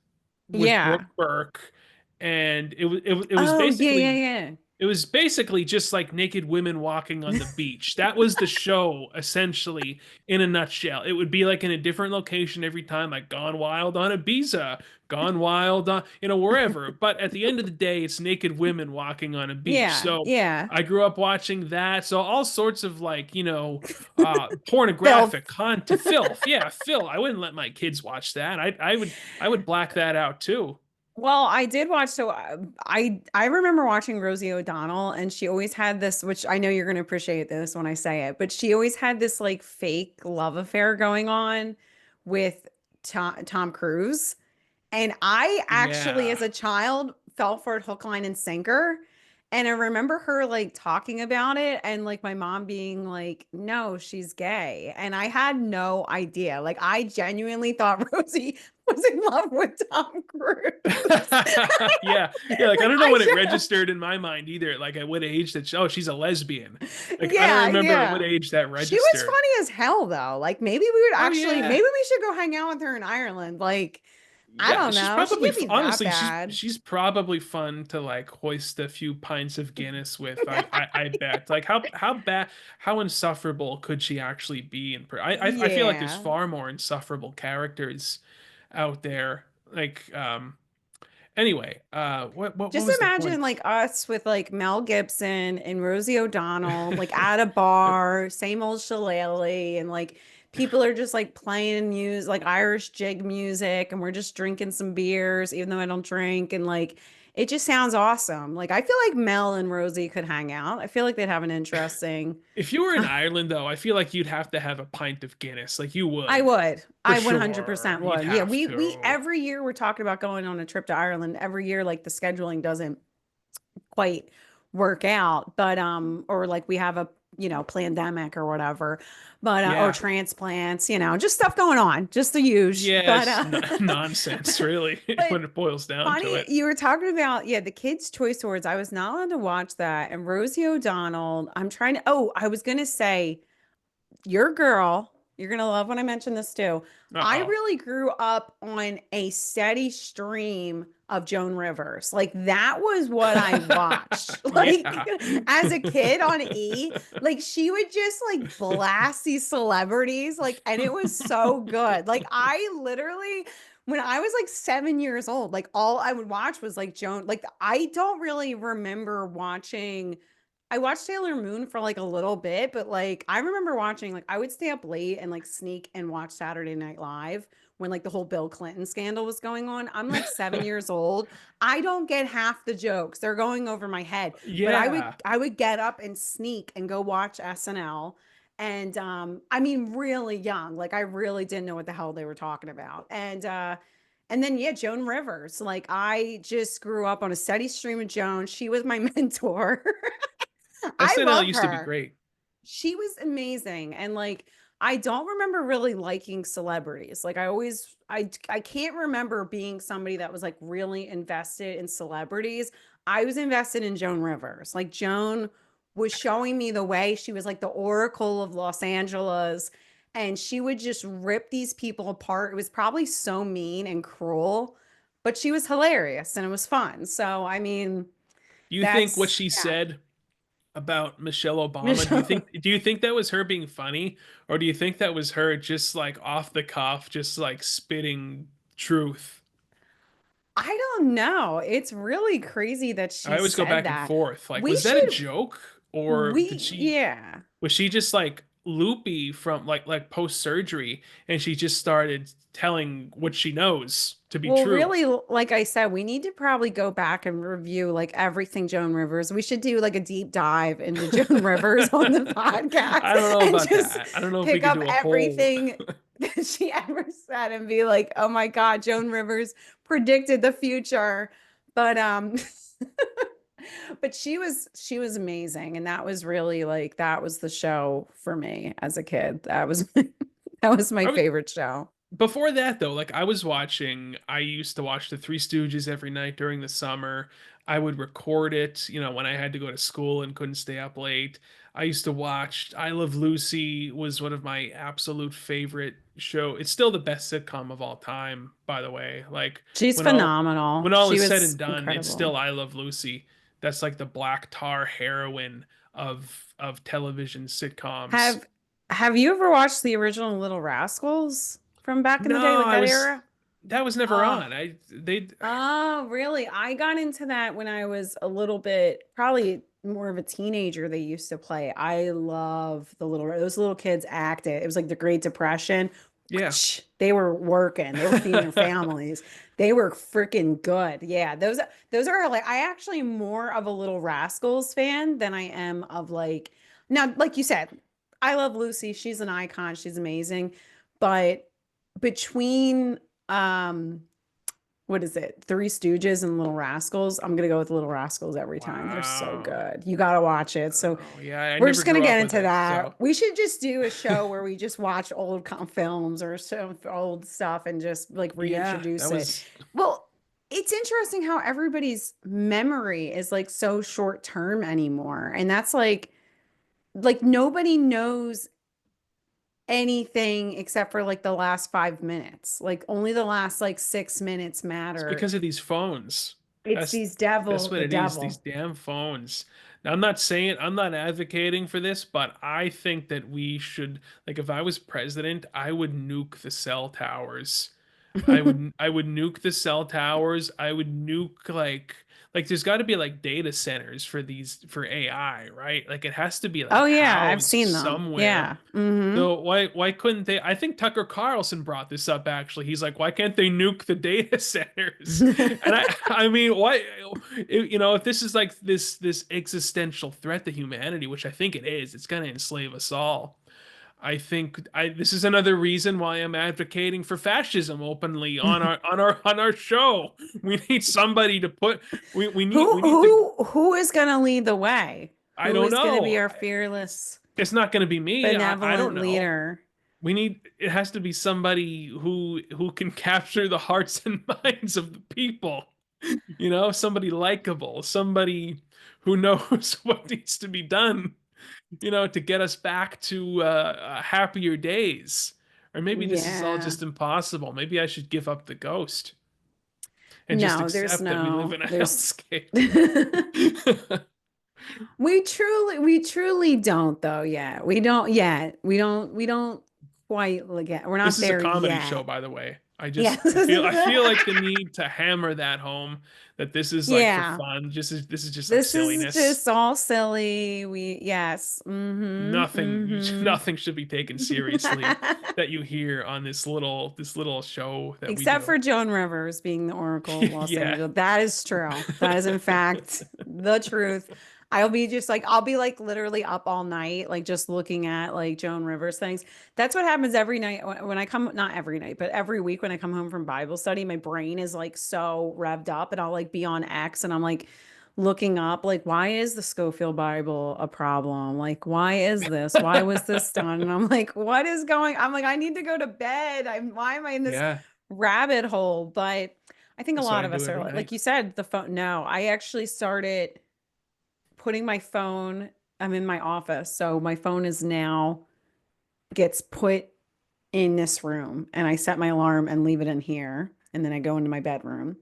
Brooke yeah. Burke, and Oh, yeah, yeah, yeah. it was basically just like naked women walking on the beach. That was the show, essentially, in a nutshell. It would be like in a different location every time, like Gone Wild on Ibiza, Gone Wild on, wherever. But at the end of the day, it's naked women walking on a beach. Yeah, So yeah. I grew up watching that. So all sorts of like, Filth. pornographic content, filth. Yeah, Phil. I wouldn't let my kids watch that. I would black that out too. Well, I did watch. So I remember watching Rosie O'Donnell, and she always had this, which I know you're going to appreciate this when I say it, but she always had this like fake love affair going on with Tom Cruise. And I actually, Yeah. as a child, fell for it hook, line, and sinker. And I remember her like talking about it and like my mom being like, no, she's gay. And I had no idea. Like, I genuinely thought Rosie was in love with Tom Cruise. Yeah. Yeah, like I Like, don't know when it registered in my mind either. Like at what age that oh, she's a lesbian. Like I don't yeah, remember at what yeah. age that She was registered. funny as hell, though. Like, maybe we would Oh actually, maybe yeah. we should go hang out with her in Ireland. Like, I Yeah, don't she's know. She probably can't be that honestly bad. she's probably fun to like hoist a few pints of Guinness with. I bet. Like how insufferable could she actually be I feel like there's Yeah. far more insufferable characters out there. Like anyway, what Just was the imagine point? like us with like Mel Gibson and Rosie O'Donnell, like at a bar, same old shillelagh, and like people are just like playing music, like Irish jig music, and we're just drinking some beers, even though I don't drink, and like it just sounds awesome. Like I feel like Mel and Rosie could hang out. I feel like they'd have an interesting. If you were in Ireland though, I feel like you'd have to have a pint of Guinness. Like you I would. would. For I sure. 100% You'd would. Yeah, have we to. every year we're talking about going on a trip to Ireland. Every year, like the scheduling doesn't quite work out, but or like we have a pandemic or whatever, but or Yeah. transplants, just stuff going on, just the huge. But Yes, nonsense, really, but when it boils down to funny it. you were talking about, yeah, the Kids Choice Awards. I was not allowed to watch that, and Rosie O'Donnell. I'm trying to. Oh, I was gonna say your girl, you're gonna love when I mention this too. I Uh-oh. really grew up on a steady stream of Joan Rivers. Like that was what I watched. Like Yeah. as a kid on E, like she would just like blast these celebrities, like, and it was so good. Like I literally when I was like 7 years old, like all I would watch was like Joan. Like I don't really remember watching. I watched Sailor Moon for like a little bit, but like I remember watching, like I would stay up late and like sneak and watch Saturday Night Live when like the whole Bill Clinton scandal was going on. I'm like 7 years old. I don't get half the jokes. They're going over my head. But I would Yeah. I would get up and sneak and go watch SNL. And I mean really young. Like I really didn't know what the hell they were talking about. And then yeah, Joan Rivers. Like I just grew up on a steady stream of Joan. She was my mentor. I SNL love used to be her. great. She was amazing. And like I don't remember really liking celebrities. Like I can't remember being somebody that was like really invested in celebrities. I was invested in Joan Rivers. Like Joan was showing me the way. She was like the oracle of Los Angeles, and she would just rip these people apart. It was probably so mean and cruel, but she was hilarious and it was fun. So I mean, Do you think what that's she yeah. said about Michelle Obama, Michelle. do you think that was her being funny, or do you think that was her just like off the cuff, just like spitting truth? I don't know. It's really crazy that I she always go said back and that. forth. Like, We was that a should, joke, or yeah. was she just like loopy from like post surgery, and she just started telling what she knows to be Well, true. really, like I said, we need to probably go back and review like everything Joan Rivers. We should do like a deep dive into Joan Rivers on the podcast I don't know and about just that. I don't know if we pick could up do a whole. everything that she ever said and be like, "Oh my God, Joan Rivers predicted the future." But but she was amazing, and that was really like that was the show for me as a kid. That was that was my I was favorite show. Before that though, like I used to watch the Three Stooges every night during the summer. I would record it, when I had to go to school and couldn't stay up late. I used to watch I Love Lucy was one of my absolute favorite show. It's still the best sitcom of all time, by the way. Like She's when all phenomenal. when all She is said was and done, it's incredible. still I Love Lucy. That's like the black tar heroine of television sitcoms. Have have you ever watched the original Little Rascals from back in the day, No, like that era? that was never Oh, on. I they oh, really? I got into that when I was a little bit, probably more of a teenager. They used to play. I love those little kids acted. It was like the Great Depression. Yeah. They were working. They were feeding their families. They were freaking good. Yeah, those are like I actually am more of a Little Rascals fan than I am of like now, like you said, I love Lucy. She's an icon. She's amazing. But between what is it? Three Stooges and Little Rascals. I'm gonna go with Little Rascals every time. They're so Wow. good. You gotta watch it. So Oh, yeah, I we're never just gonna grew get up with into it. that. So, We should just do a show where we just watch films or some old stuff and just like yeah, reintroduce that it. was Well, it's interesting how everybody's memory is like so short term anymore. And that's like nobody knows anything except for like the last 5 minutes. Like only the last like 6 minutes it's matter. because of these phones. It's That's these that's devil, what the it is, these devil. damn phones. Now, I'm not advocating for this, but I think that we should, like, if I was president, I would nuke the cell towers. I would nuke the cell towers. I would nuke like there's got to be like data centers for AI, right? Like it has to be Oh like yeah, I've housed seen them. somewhere. Yeah. Hmm. So why couldn't they? I think Tucker Carlson brought this up actually. He's like, why can't they nuke the data centers? And I mean, why if this is like this existential threat to humanity, which I think it is, it's gonna enslave us all. I think this is another reason why I'm advocating for fascism openly on our show. We need somebody to put we need to Who is gonna lead the way? I Who don't is gonna be know. our It's fearless, it's not going to be me. I don't benevolent know. leader? It has to be somebody who can capture the hearts and minds of the people. Somebody likable, somebody who knows what needs to be done, to get us back to happier days. Or maybe this is all Yeah. just impossible. Maybe I should give up the ghost and just No, there's accept that we live no, in a there's hellscape. we truly don't though yet. We don't yet. We don't quite like it. We're This not is a there comedy show, yet. by the way. Yeah. I feel like the need to hammer that home that this is like for Yeah. fun. This is just like This is silliness. just all silly. Yes. Mm-hmm. Nothing should be taken seriously that you hear on this little show that we Except do. for Joan Rivers being the Oracle of Los Yeah. Angeles. That is true. That is in fact the truth. I'll be like literally up all night, like just looking at like Joan Rivers things. That's what happens every night when I come, not every night, but every week when I come home from Bible study, my brain is like so revved up and I'll like be on X and I'm like looking up, like, why is the Schofield Bible a problem? Like, why is this? Why was this done? And I'm like, what is going? I'm like, I need to go to bed. Why am I in this Yeah. rabbit hole? But I think a That's what lot I of do us are every like night. you said, the phone. No, I actually started putting my phone, I'm in my office. So my phone is now gets put in this room and I set my alarm and leave it in here. And then I go into my bedroom.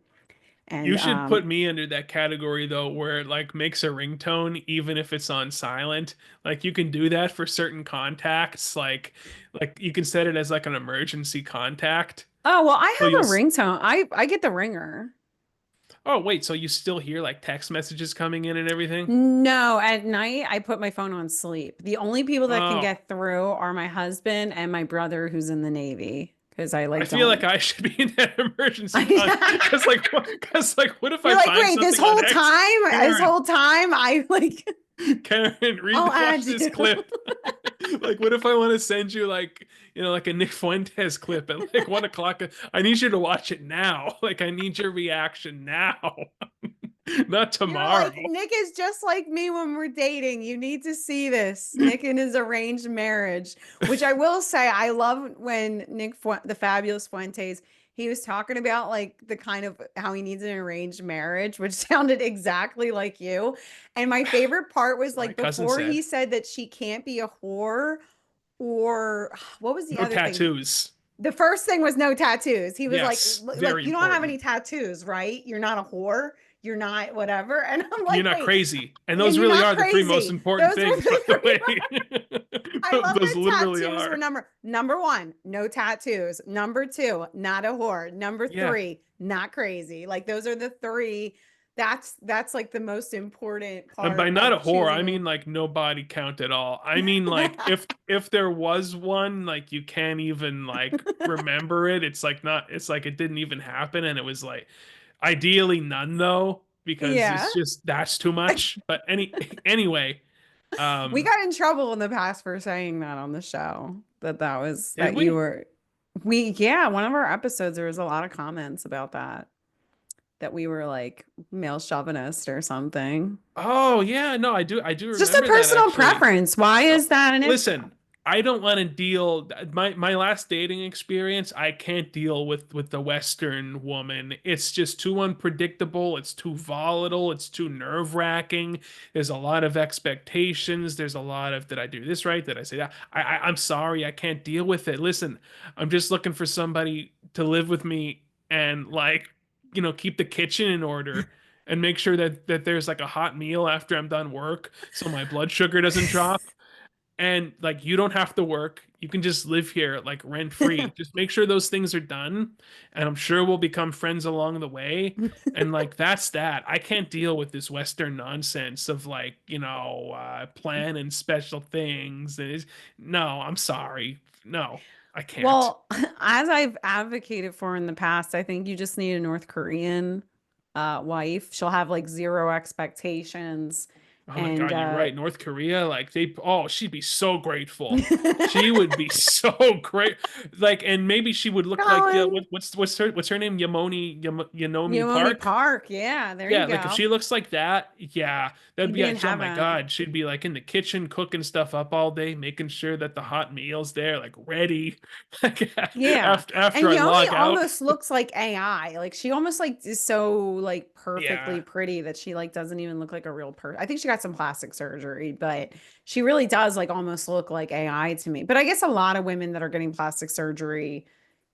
You And should put me under that category though, where it like makes a ringtone even if it's on silent. Like you can do that for certain contacts. Like you can set it as like an emergency contact. oh well, I So you'll have a ringtone. I get the ringer. Oh, wait, so you still hear like text messages coming in and everything? No, at night I put my phone on sleep. The only people that can Oh, get through are my husband and my brother who's in the Navy because I I like feel like don't. I should be in that emergency con because like what if You're I like, find wait, something on X? this Karen, whole time I like Karen, I'll watch add this you. clip. Like, what if I want to send you like, like a Nick Fuentes clip at like 1 o'clock? I need you to watch it now. Like, I need your reaction now, not You're tomorrow. like, Nick is just like me when we're dating. You need to see this. Nick and his arranged marriage, which I will say, I love when the fabulous Fuentes, he was talking about like the kind of how he needs an arranged marriage, which sounded exactly like you. And my favorite part was My like cousin before he said, said that she can't be a whore or what was the no other thing? tattoos. The first thing was no tattoos. He was like, Yes, like very you don't have important. any tattoos, right? You're not a whore. You're not whatever. And I'm You're like, not wait, crazy. And those and you're really not are the three most crazy. important Those were things, by the the three. I way. love Those that literally tattoos were are. number one, no tattoos. Number two, not a whore. Number Yeah. three, not crazy. Like those are the three. That's like the most important And by part not a of whore, I choosing mean like no body count at all. I mean like a. if there was one, like you can't even like remember it. It's like not it's like it didn't even happen and it was like ideally none though, because Yeah. it's just that's too much. But anyway, We um got in trouble in the past for saying that on the show. That was did that you we? were yeah, one of our episodes there was a lot of comments about that. That we were like male chauvinist or something. Oh yeah, no, I do It's just a remember that personal actually. preference. Why No, is that an issue? listen, I don't want to deal my last dating experience, I can't deal with the Western woman. It's just too unpredictable, it's too volatile, it's too nerve-wracking. There's a lot of expectations, there's a lot of did I do this right? Did I say that? I'm sorry, I can't deal with it. Listen, I'm just looking for somebody to live with me and like, keep the kitchen in order. And make sure that there's like a hot meal after I'm done work so my blood sugar doesn't drop, and like you don't have to work, you can just live here like rent free. Just make sure those things are done, and I'm sure we'll become friends along the way. And like that's that. I can't deal with this Western nonsense of like planning special things. No, I'm sorry, no, I can't. Well, as I've advocated for in the past, I think you just need a North Korean wife. She'll have like zero expectations Oh my and God, you're right. North Korea, like she'd be so grateful. She would be so great. Like, and maybe she would look like Colin, what's her name? Yanomi Yomoni Park. Park. Yeah, there you Yeah, like if go. she looks like that, yeah, that'd You'd be be in oh my heaven. God, she'd be like in the kitchen cooking stuff up all day, making sure that the hot meal's there, like ready. Like Yeah. after And I Yoni log out. almost looks like AI. Like she almost like is so like Yeah. perfectly pretty that she like doesn't even look like a real person. I think she got some plastic surgery, but she really does like almost look like AI to me. But I guess a lot of women that are getting plastic surgery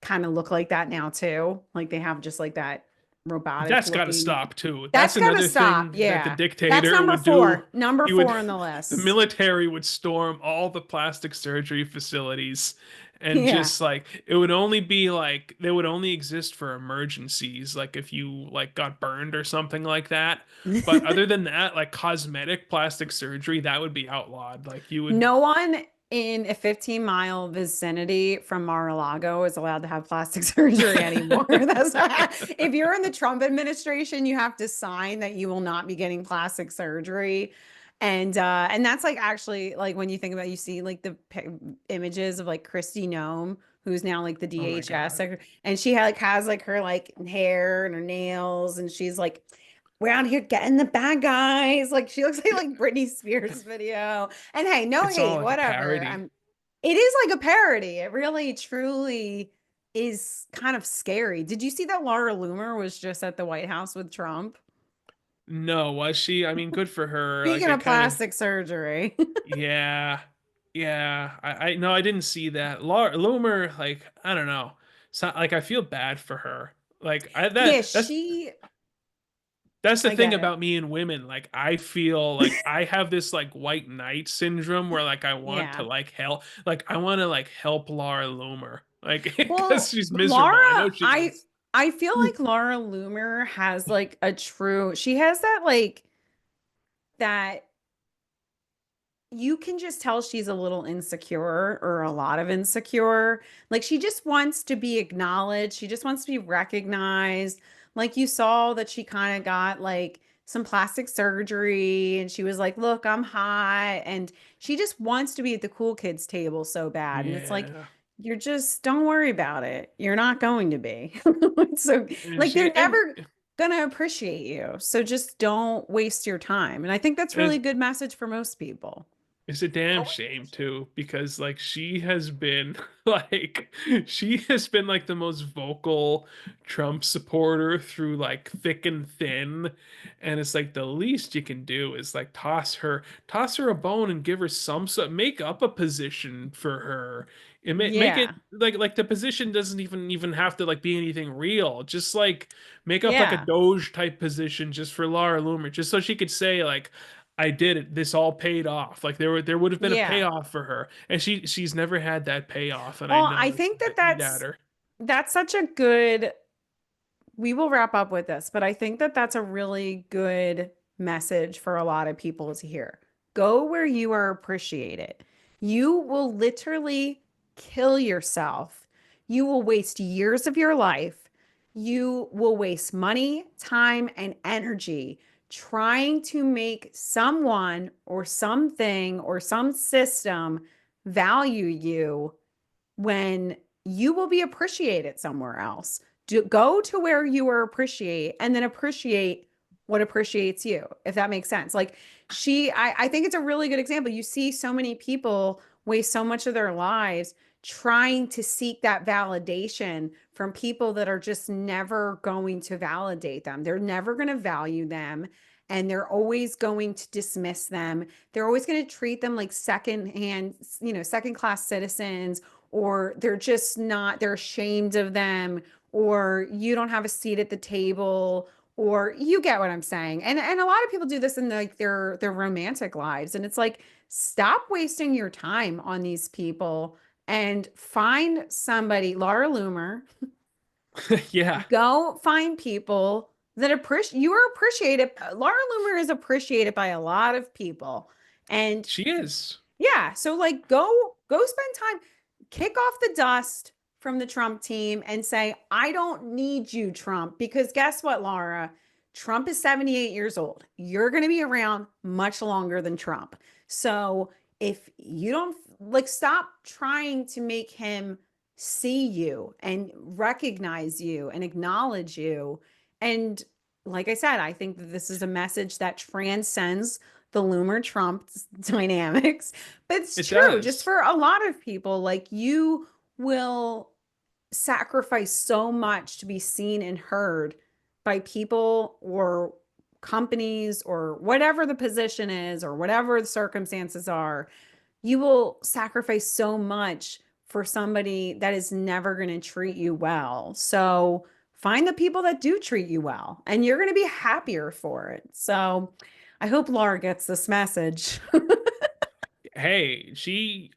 kind of look like that now too. Like they have just like that robotic That's got to looking. stop too. That's That's gotta another stop. thing that the Yeah. That's dictator number would do. four. Number He would, four on the the list. military would storm all the plastic surgery facilities and Yeah. just like it would only be like they would only exist for emergencies, like if you like got burned or something like that. But other than that, like cosmetic plastic surgery, that would be outlawed. Like you would, No one in a 15-mile vicinity from Mar-a-Lago is allowed to have plastic surgery anymore. If you're in the Trump administration, you have to sign that you will not be getting plastic surgery. And that's like actually like when you think about you see like the images of like Kristi Noem, who's now like the oh my DHS God. secretary, and she like has like her like hair and her nails, and she's like we're out here getting the bad guys. Like she looks like Britney Spears video. And hey, no It's all hate, like a whatever. parody. It is like a parody. It really truly is kind of scary. Did you see that Laura Loomer was just at the White House with Trump? No, was she? I mean, good for her. Like Speaking I of kind of plastic surgery. Yeah. Yeah. I no, I didn't see that. Laura Loomer, like, I don't know. So like I feel bad for her. Like I Yeah, that's the I thing get it. about me and women. Like I feel like I have this like white knight syndrome where like I want to Yeah. like help like I want to like help Laura Loomer. Like because Well, she's miserable. I know Laura, she is. I feel like Laura Loomer has like a true, she has that like that you can just tell she's a little insecure or a lot of insecure. Like she just wants to be acknowledged. She just wants to be recognized. Like you saw that she kind of got like some plastic surgery and she was like, "Look, I'm hot." And she just wants to be at the cool kids table so bad. And it's like, Yeah. you're just don't worry about it. You're not going to be. So And like she they're and never gonna appreciate you. So just don't waste your time. And I think that's really it's a good message for most people. it's a damn shame too, because like she has been like she has been like the most vocal Trump supporter through like thick and thin. And it's like the least you can do is like toss her a bone and give her some sort, make up a position for her. And make it Yeah. like the position doesn't even have to like be anything real. Just like make up like a Yeah. Doge type position just for Laura Loomer, just so she could say like, I did it. This all paid off. Like there would have been a Yeah. payoff for her, and she's never had that payoff, and I Well, know I it's think that gonna eat at her. that's such a good we will wrap up with this, but I think that that's a really good message for a lot of people to hear. Go where you are appreciated. You will literally kill yourself. You will waste years of your life. You will waste money, time, and energy trying to make someone or something or some system value you when you will be appreciated somewhere else. Go to where you are appreciated and then appreciate what appreciates you, if that makes sense. Like I think it's a really good example. You see so many people waste so much of their lives trying to seek that validation from people that are just never going to validate them. They're never going to value them and they're always going to dismiss them. They're always going to treat them like second-hand, second class citizens, or they're just not, they're ashamed of them, or you don't have a seat at the table, or you get what I'm saying. And a lot of people do this in like their romantic lives. And it's like, stop wasting your time on these people and find somebody, Laura Loomer, Yeah, go find people that appreciate you are appreciated. Laura Loomer is appreciated by a lot of people. And she is. yeah, so like go spend time, kick off the dust from the Trump team and say, I don't need you, Trump, because guess what, Laura? Trump is 78 years old. You're going to be around much longer than Trump. So if you don't like stop trying to make him see you and recognize you and acknowledge you. And like I said, I think that this is a message that transcends the Loomer Trump dynamics. But it's It true, just does. for a lot of people, like you will sacrifice so much to be seen and heard by people or companies or whatever the position is or whatever the circumstances are. You will sacrifice so much for somebody that is never going to treat you well. So find the people that do treat you well, and you're going to be happier for it. So I hope Laura gets this message. Hey,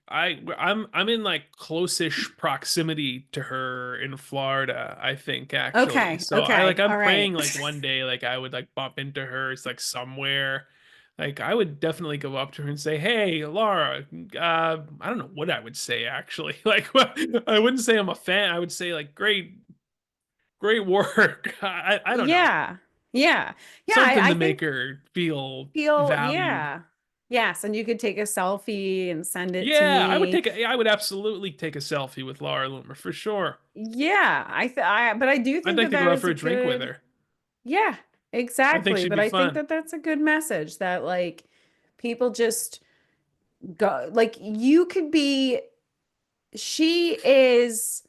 I'm in like close-ish proximity to her in Florida, I think actually. Okay. So Okay. I'm All right. praying like one day like I would like bump into her. It's like somewhere. Like I would definitely go up to her and say, "Hey, Laura." I don't know what I would say actually. Like I wouldn't say I'm a fan. I would say like great work. I don't know. Yeah. Yeah. Yeah. Something I to think make her feel valued. yeah. Yes. And you could take a selfie and send it to Yeah, me. I would absolutely take a selfie with Laura Loomer for sure. Yeah. but I do I'd think like that to go that out is for a a drink with good, her. yeah, I think exactly. she'd But be I think fun. that that's a good message that like people just go, like you could be, she is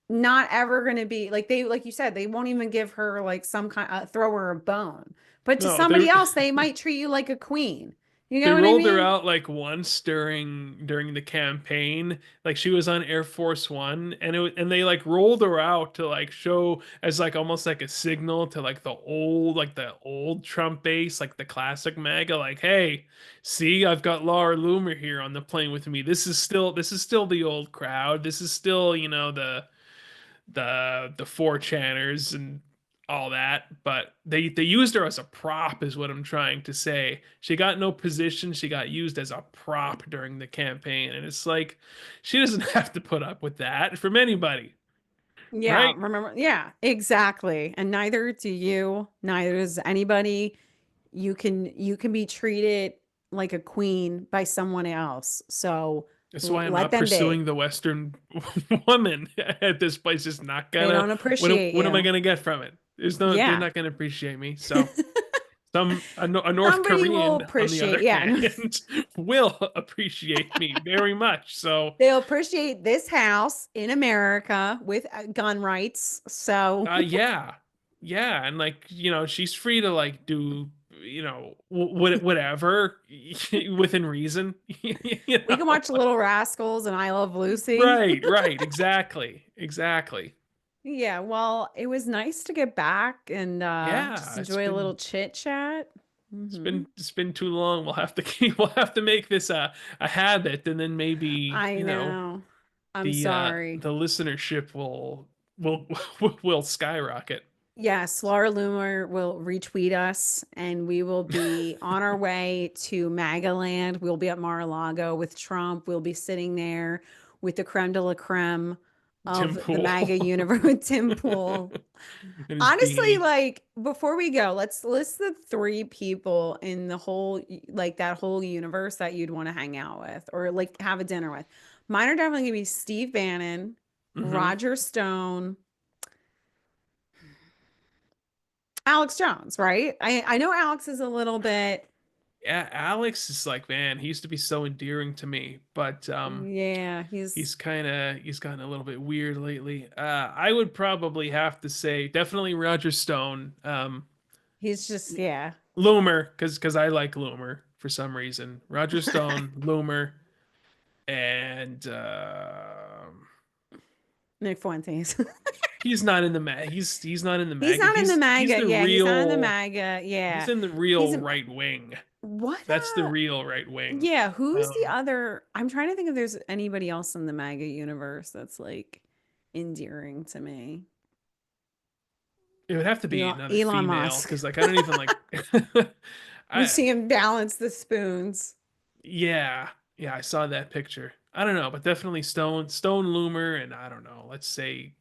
not ever going to be like they like you said they won't even give her like some kind of throw her a bone, but to No, somebody else they might treat you like a queen. You they know what I rolled her mean? out like once during the campaign. Like she was on Air Force One, and and they like rolled her out to like show as like almost like a signal to like the old Trump base, like the classic MAGA. Like, hey, see, I've got Laura Loomer here on the plane with me. This is still the old crowd. This is still, the 4chaners and all that, but they used her as a prop is what I'm trying to say. She got no position, she got used as a prop during the campaign, and it's like she doesn't have to put up with that from anybody, Yeah, right? remember? Yeah, exactly. And neither do you, neither does anybody. You can be treated like a queen by someone else. So That's why I'm let not them be. pursuing the Western woman at this place. Is not They gonna. don't appreciate What am I you. gonna get from it? There's no. They're Yeah. not gonna appreciate me. So a North Somebody will Korean, on the appreciate, other yeah. hand, will appreciate me very much. So, They'll appreciate this house in America with gun rights. So, yeah, yeah, and like she's free to like do whatever within reason. You we can know, watch Little Rascals and I Love Lucy. right, right, exactly, exactly. Yeah, well, it was nice to get back and just Yeah, enjoy a little chit chat. Hmm it's been too long. We'll have to we'll have to make this a habit, and then maybe I know. I'm sorry. the listenership will will skyrocket. Yes, Laura Loomer will retweet us and we will be on our way to MAGA land. We'll be at Mar-a-Lago with Trump. We'll be sitting there with the creme de la creme Tim of the Pool MAGA universe with Tim Pool. and his Honestly, beanie. like before we go, let's list the three people in the whole, like that whole universe that you'd want to hang out with or like have a dinner with. Mine are definitely gonna be Steve Bannon, Hmm. Roger Stone, Alex Jones, right? I know Alex is a little bit, Yeah, Alex is like, man, he used to be so endearing to me, but yeah, he's gotten a little bit weird lately. I would probably have to say definitely Roger Stone. he's just, yeah, Loomer, because I like Loomer for some reason. Roger Stone, Loomer, and Nick Fuentes. he's not in the he's not in the He's MAGA. not in the He's MAGA. the Yeah, he's not in the real MAGA. he's Yeah. in the He's real a, right wing. what That's the real right wing. yeah, who's the Um, other? I'm trying to think if there's anybody else in the MAGA universe that's like endearing to me. it would have to be another Elon female Musk. because like I don't even like You I see him balance the spoons. yeah, yeah, I saw that picture. I don't know, but definitely Stone Loomer, and I don't know. Let's say,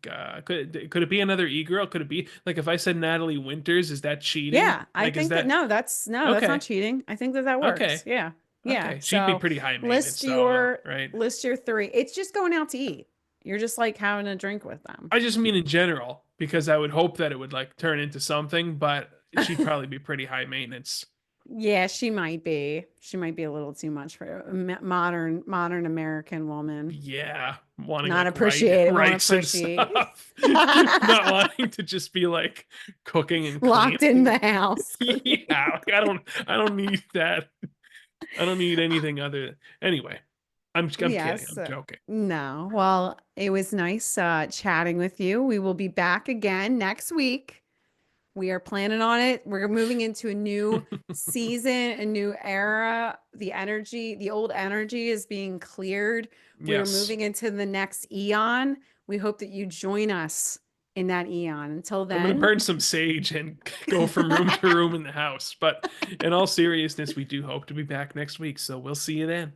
could it be another e-girl? Could it be like if I said Natalie Winters? Is that cheating? Yeah, I Like, is think that that no, that's not okay? cheating. I think that that works. Okay, Yeah. Yeah. okay. She'd be So pretty high maintenance list though, your right? list your three. It's just going out to eat. You're just like having a drink with them. I just mean in general because I would hope that it would like turn into something, but she'd probably be pretty high maintenance. Yeah, she might be. She might be a little too much for a modern American woman. Yeah, wanting Not like appreciate it, won't rights and appreciate. stuff, not wanting to just be like cooking and Locked in cleaning. the house. Yeah, like, I don't need that. I don't need anything other. Anyway, I'm kidding. Yes. I'm joking. No. Well, it was nice chatting with you. We will be back again next week. We are planning on it. We're moving into a new season, a new era. The old energy is being cleared. We are Yes, moving into the next eon. We hope that you join us in that eon. Until I'm gonna then, burn some sage and go from room to room in the house. But in all seriousness, we do hope to be back next week. So we'll see you then.